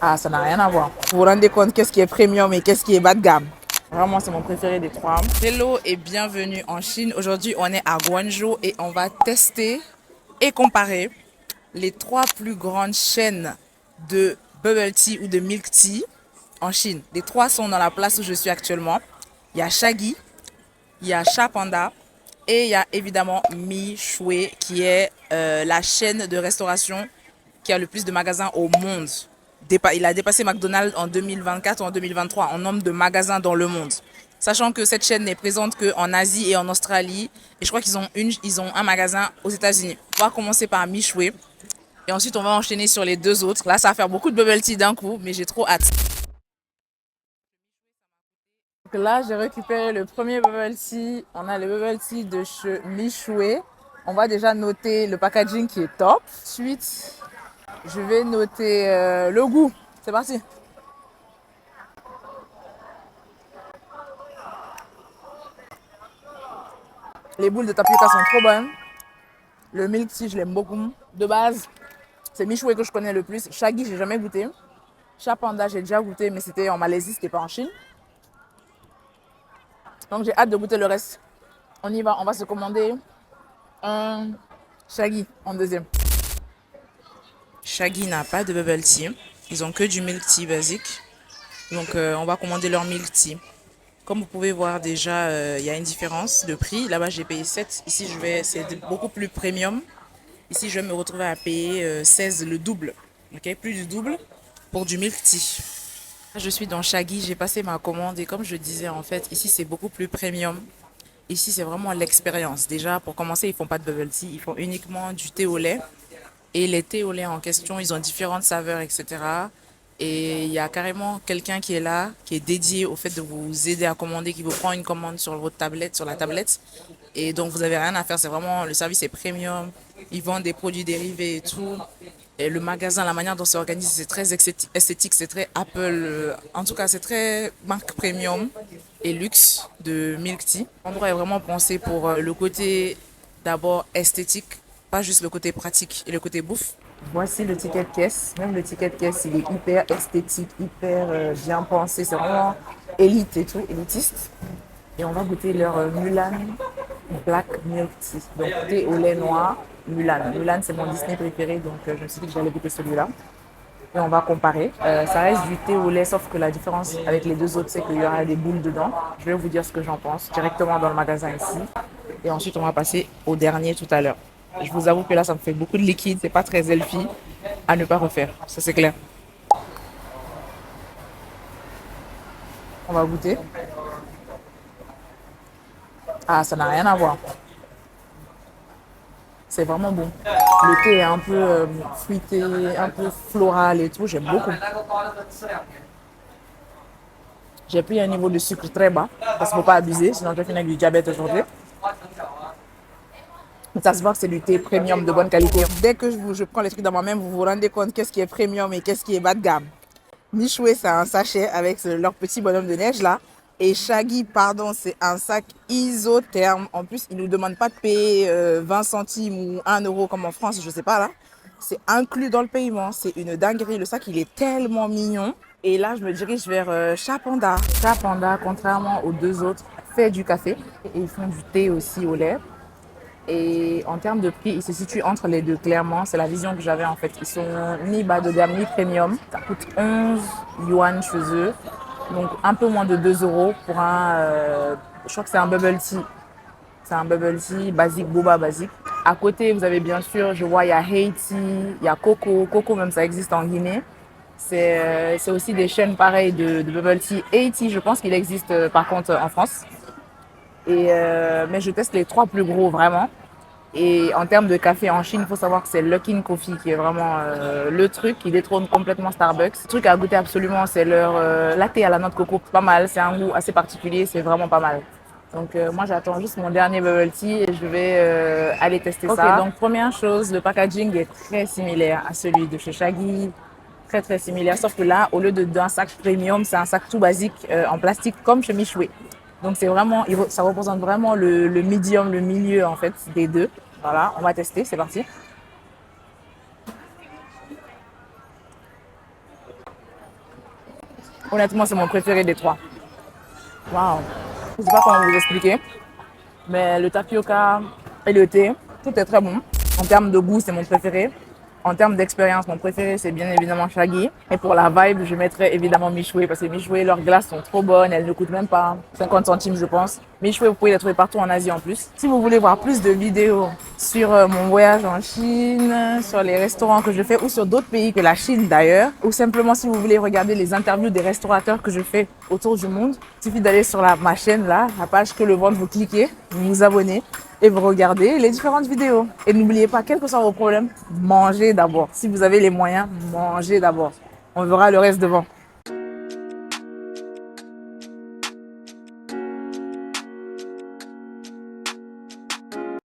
Ah, ça n'a rien à voir. Vous vous rendez compte qu'est-ce qui est premium et qu'est-ce qui est bas de gamme. Vraiment, c'est mon préféré des trois. Hello et bienvenue en Chine. Aujourd'hui, on est à Guangzhou et on va tester et comparer les trois plus grandes chaînes de bubble tea ou de milk tea en Chine. Les trois sont dans la place où je suis actuellement. Il y a Shaggy, il y a Sha Panda et il y a évidemment Mi Shui qui est la chaîne de restauration qui a le plus de magasins au monde. Il a dépassé McDonald's en 2024 ou en 2023 en nombre de magasins dans le monde. Sachant que cette chaîne n'est présente qu'en Asie et en Australie. Et je crois qu'ils ont un magasin aux États-Unis. On va commencer par Mi Shui. Et ensuite, on va enchaîner sur les deux autres. Là, ça va faire beaucoup de bubble tea d'un coup, mais j'ai trop hâte. Donc là, j'ai récupéré le premier bubble tea. On a le bubble tea de chez Mi Shui. On va déjà noter le packaging qui est top. Ensuite, je vais noter le goût. C'est parti. Les boules de tapioca sont trop bonnes. Le milk tea, je l'aime beaucoup. De base, c'est Mi Shui que je connais le plus. Shaggy, j'ai jamais goûté. Sha Panda, j'ai déjà goûté, mais c'était en Malaisie, c'était pas en Chine. Donc j'ai hâte de goûter le reste. On y va, on va se commander un Shaggy en deuxième. Shaggy n'a pas de bubble tea. Ils ont que du milk tea basique. Donc on va commander leur milk tea. Comme vous pouvez voir déjà, il y a une différence de prix. Là-bas, j'ai payé 7. Ici, c'est beaucoup plus premium. Ici, je vais me retrouver à payer 16, le double. Ok, plus du double pour du milk tea. Je suis dans Shaggy, j'ai passé ma commande et comme je disais, en fait, ici, c'est beaucoup plus premium. Ici, c'est vraiment l'expérience. Déjà, pour commencer, ils font pas de bubble tea. Ils font uniquement du thé au lait. Et les thés au lait en question, ils ont différentes saveurs, etc. Et il y a carrément quelqu'un qui est là, qui est dédié au fait de vous aider à commander, qui vous prend une commande sur votre tablette, sur la tablette. Et donc, vous avez rien à faire. C'est vraiment, le service est premium. Ils vendent des produits dérivés et tout. Et le magasin, la manière dont c'est organisé, c'est très esthétique, c'est très Apple. En tout cas, c'est très marque premium et luxe de Milk Tea. L'endroit est vraiment pensé pour le côté d'abord esthétique, pas juste le côté pratique et le côté bouffe. Voici le ticket de caisse. Même le ticket de caisse, il est hyper esthétique, hyper bien pensé. C'est vraiment élite et tout, élitiste. Et on va goûter leur Mulan Black Milk Tea. Donc thé au lait noir, Mulan. Mulan, c'est mon Disney préféré, donc je me suis dit que j'allais goûter celui-là. Et on va comparer. Ça reste du thé au lait, sauf que la différence avec les deux autres, c'est qu'il y aura des boules dedans. Je vais vous dire ce que j'en pense directement dans le magasin ici. Et ensuite, on va passer au dernier tout à l'heure. Je vous avoue que là, ça me fait beaucoup de liquide. C'est pas très healthy à ne pas refaire. Ça, c'est clair. On va goûter. Ah, ça n'a rien à voir. C'est vraiment bon. Le thé est un peu fruité, un peu floral et tout. J'aime beaucoup. J'ai pris un niveau de sucre très bas parce qu'il ne faut pas abuser, sinon je vais finir avec du diabète aujourd'hui. Ça se voit que c'est du thé premium de bonne qualité. Dès que je prends les trucs dans ma main, vous vous rendez compte qu'est-ce qui est premium et qu'est-ce qui est bas de gamme. Michoué, c'est un sachet avec leur petit bonhomme de neige là. Et Shaggy, pardon, c'est un sac isotherme. En plus, ils ne nous demandent pas de payer 20 centimes ou 1 euro comme en France, je ne sais pas là. C'est inclus dans le paiement. C'est une dinguerie. Le sac, il est tellement mignon. Et là, je me dirige vers Sha Panda. Sha Panda, contrairement aux deux autres, fait du café. Et ils font du thé aussi au lait. Et en termes de prix, ils se situent entre les deux, clairement. C'est la vision que j'avais en fait. Ils sont ni bas de gamme ni premium. Ça coûte 11 yuan chez eux. Donc un peu moins de 2 euros pour je crois que c'est un bubble tea. C'est un bubble tea basique, boba basique. À côté, vous avez bien sûr, je vois, il y a Haiti, il y a Coco. Coco, même ça existe en Guinée. C'est aussi des chaînes pareilles de bubble tea. Haiti, je pense qu'il existe par contre en France. Mais je teste les trois plus gros vraiment. Et en termes de café en Chine, il faut savoir que c'est Luckin Coffee qui est vraiment le truc qui détrône complètement Starbucks. Le truc à goûter absolument, c'est leur latte à la noix de coco. Pas mal, c'est un goût assez particulier, c'est vraiment pas mal. Donc moi j'attends juste mon dernier bubble tea et je vais aller tester ça. Ok, donc première chose, le packaging est très similaire à celui de chez Shaggy. Très très similaire, sauf que là, au lieu d'un sac premium, c'est un sac tout basique en plastique comme chez Michoué. Donc c'est vraiment, ça représente vraiment le medium, le milieu en fait des deux. Voilà, on va tester, c'est parti. Honnêtement, c'est mon préféré des trois. Waouh. Je sais pas comment vous expliquer, mais le tapioca et le thé, tout est très bon. En termes de goût, c'est mon préféré. En termes d'expérience, mon préféré, c'est bien évidemment Shaggy. Et pour la vibe, je mettrais évidemment Mishway parce que Mishway, leurs glaces sont trop bonnes. Elles ne coûtent même pas 50 centimes, je pense. Mishway, vous pouvez les trouver partout en Asie en plus. Si vous voulez voir plus de vidéos sur mon voyage en Chine, sur les restaurants que je fais ou sur d'autres pays que la Chine d'ailleurs, ou simplement si vous voulez regarder les interviews des restaurateurs que je fais autour du monde, il suffit d'aller sur ma chaîne là, la page Que le ventre, vous cliquez, vous vous abonnez et vous regardez les différentes vidéos. Et n'oubliez pas, quels que soient vos problèmes, mangez d'abord. Si vous avez les moyens, mangez d'abord. On verra le reste devant.